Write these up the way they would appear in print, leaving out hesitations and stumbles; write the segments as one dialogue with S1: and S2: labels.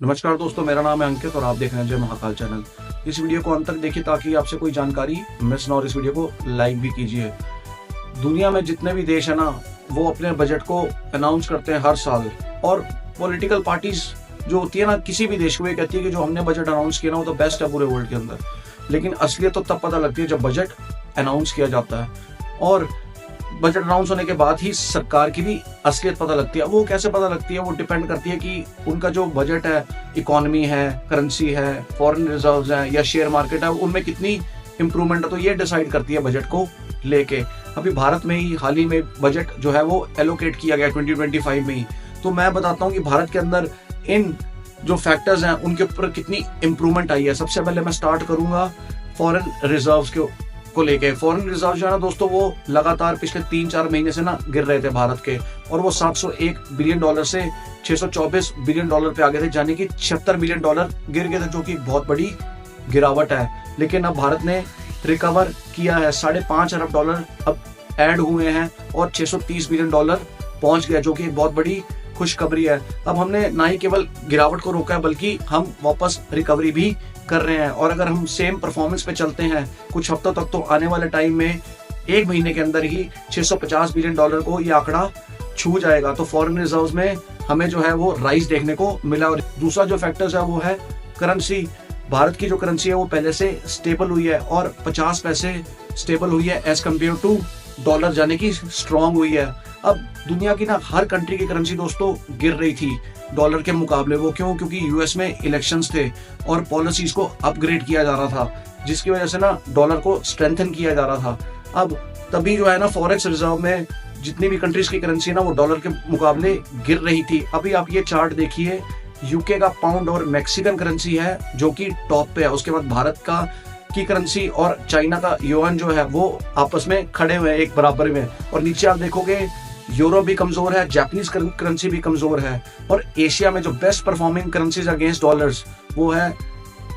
S1: नमस्कार दोस्तों, मेरा नाम है अंकित और आप देख रहे हैं जय महाकाल चैनल। इस वीडियो को अंत तक देखिए ताकि आपसे कोई जानकारी मिस ना हो। इस वीडियो को लाइक भी कीजिए। दुनिया में जितने भी देश है ना, वो अपने बजट को अनाउंस करते हैं हर साल। और पॉलिटिकल पार्टीज जो होती है ना, किसी भी देश को ये कहती है कि जो हमने बजट अनाउंस किया ना वो तो बेस्ट है पूरे वर्ल्ड के अंदर। लेकिन असलियत तो तब पता लगती है जब बजट अनाउंस किया जाता है। और बजट अनाउंस होने के बाद ही सरकार की भी असलियत पता लगती है। वो कैसे पता लगती है, वो डिपेंड करती है कि उनका जो बजट है, इकोनॉमी है, करेंसी है, फॉरेन रिजर्व्स हैं या शेयर मार्केट है, उनमें कितनी इंप्रूवमेंट है, तो ये डिसाइड करती है बजट को लेके। अभी भारत में ही हाल ही में बजट जो है वो एलोकेट किया गया 2025 में ही। तो मैं बताता हूँ कि भारत के अंदर इन जो फैक्टर्स हैं उनके ऊपर कितनी इंप्रूवमेंट आई है। सबसे पहले मैं स्टार्ट करूंगा फॉरेन रिजर्व्स को लेके। फॉरेन रिजर्व जो है ना दोस्तों, वो लगातार पिछले 3-4 महीने से ना गिर रहे थे भारत के, और वो 701 बिलियन डॉलर से 624 बिलियन डॉलर पे आ गए थे, यानी कि 76 बिलियन डॉलर गिर गए थे, जो कि बहुत बड़ी गिरावट है। लेकिन अब भारत ने रिकवर किया है, 5.5 अरब डॉलर अब ऐड हुए हैं और 630 बिलियन डॉलर पहुंच गया, जो कि बहुत बड़ी खुशखबरी है। अब हमने ना ही केवल गिरावट को रोका है, बल्कि हम वापस रिकवरी भी कर रहे हैं। और अगर हम सेम परफॉर्मेंस पे चलते हैं कुछ हफ्तों तक, तो आने वाले टाइम में 1 महीने के अंदर ही 650 बिलियन डॉलर को ये आंकड़ा छू जाएगा। तो फॉरेन रिजर्व्स में हमें जो है वो राइज देखने को मिला। और दूसरा जो फैक्टर्स है वो है करेंसी। भारत की जो करेंसी है वो पहले से स्टेबल हुई है और 50 पैसे स्टेबल हुई है एज कम्पेयर टू डॉलर, यानी कि स्ट्रांग हुई है। अब दुनिया की ना हर कंट्री की करेंसी दोस्तों गिर रही थी डॉलर के मुकाबले। वो क्यों? क्योंकि यूएस में इलेक्शंस थे और पॉलिसीज को अपग्रेड किया जा रहा था, जिसकी वजह से ना डॉलर को स्ट्रेंथन किया जा रहा था। अब तभी जो है ना फॉरेक्स रिजर्व में जितनी भी कंट्रीज की करेंसी ना वो डॉलर के मुकाबले गिर रही थी। अभी आप ये चार्ट देखिए, यूके का पाउंड और मैक्सिकन करेंसी है जो कि टॉप पे है। उसके बाद भारत की करेंसी और चाइना का युआन जो है वो आपस में खड़े हुए हैं एक बराबर में। और नीचे आप देखोगे यूरो भी कमजोर है, जापानीज करेंसी भी कमजोर है। और एशिया में जो best performing currencies against dollars वो है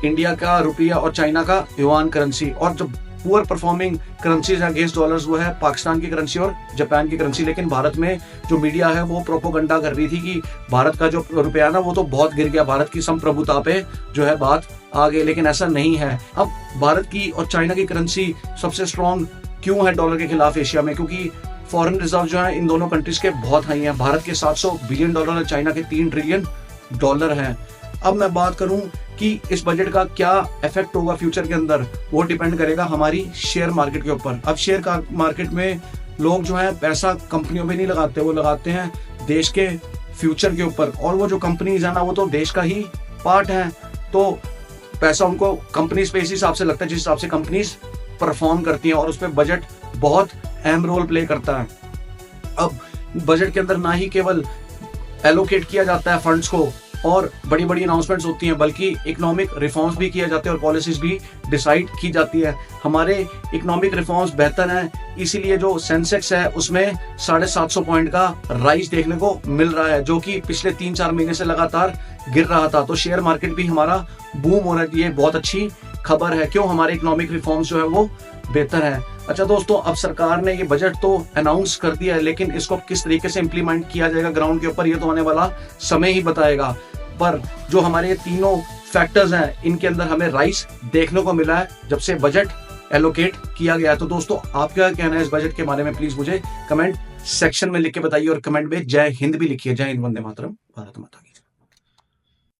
S1: इंडिया का रुपया और चाइना का युआन करेंसी। और जो poor performing currencies against dollars वो है पाकिस्तान की करेंसी और जापान की करेंसी। लेकिन भारत में जो मीडिया है वो प्रोपोगंडा कर रही थी कि भारत का जो रुपया ना वो तो बहुत गिर गया, भारत की संप्रभुता पे जो है बात आ गई। लेकिन ऐसा नहीं है। अब भारत की और चाइना की करेंसी सबसे स्ट्रॉन्ग क्यों है डॉलर के खिलाफ एशिया में? क्योंकि फॉरेन रिजर्व जो है इन दोनों कंट्रीज के बहुत हाई हैं। भारत के 700 बिलियन डॉलर और चाइना के 3 ट्रिलियन डॉलर हैं। अब मैं बात करूं कि इस बजट का क्या इफेक्ट होगा फ्यूचर के अंदर, वो डिपेंड करेगा हमारी शेयर मार्केट के ऊपर। अब शेयर का मार्केट में लोग जो है पैसा कंपनियों में नहीं लगाते, वो लगाते हैं देश के फ्यूचर के ऊपर। और वो जो कंपनीज है ना वो तो देश का ही पार्ट है, तो पैसा उनको कंपनीज पे इस हिसाब से लगता है जिस हिसाब से कंपनीज परफॉर्म करती हैं, और उस पर बजट बहुत अहम रोल प्ले करता है। अब बजट के अंदर ना ही केवल एलोकेट किया जाता है फंड्स को और बड़ी बड़ी अनाउंसमेंट्स होती हैं, बल्कि इकोनॉमिक रिफॉर्म्स भी किए जाते हैं और पॉलिसीज भी डिसाइड की जाती है। हमारे इकोनॉमिक रिफॉर्म्स बेहतर हैं, इसीलिए जो सेंसेक्स है उसमें 750 पॉइंट का राइज देखने को मिल रहा है, जो कि पिछले 3-4 महीने से लगातार गिर रहा था। तो शेयर मार्केट भी हमारा बूम हो रहा है, ये बहुत अच्छी खबर है। क्यों? हमारे इकोनॉमिक रिफॉर्म्स जो है वो बेहतर है। अच्छा दोस्तों, अब सरकार ने ये बजट तो अनाउंस कर दिया है, लेकिन इसको किस तरीके से इम्प्लीमेंट किया जाएगा ग्राउंड के ऊपर, ये तो आने वाला समय ही बताएगा। पर जो हमारे ये तीनों फैक्टर्स हैं इनके अंदर हमें राइज देखने को मिला है जब से बजट एलोकेट किया गया है। तो दोस्तों, आप क्या कहना है इस बजट के बारे में, प्लीज मुझे कमेंट सेक्शन में लिख के बताइए। और कमेंट में जय हिंद भी लिखिए। जय हिंद, वंदे मातरम, भारत माता की।